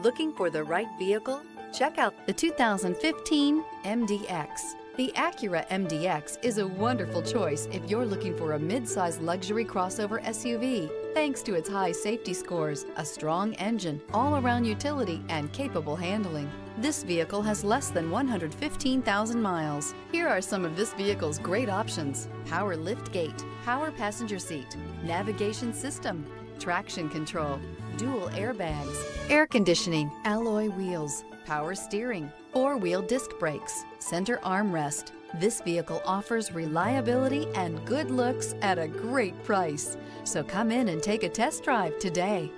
Looking for the right vehicle? Check out the 2015 MDX. The Acura MDX is a wonderful choice if you're looking for a mid-size luxury crossover SUV. Thanks to its high safety scores, a strong engine, all-around utility, and capable handling, this vehicle has less than 115,000 miles. Here are some of this vehicle's great options: power liftgate, power passenger seat, navigation system, traction control, dual airbags, air conditioning, alloy wheels, power steering, four-wheel disc brakes, center armrest. This vehicle offers reliability and good looks at a great price. So come in and take a test drive today.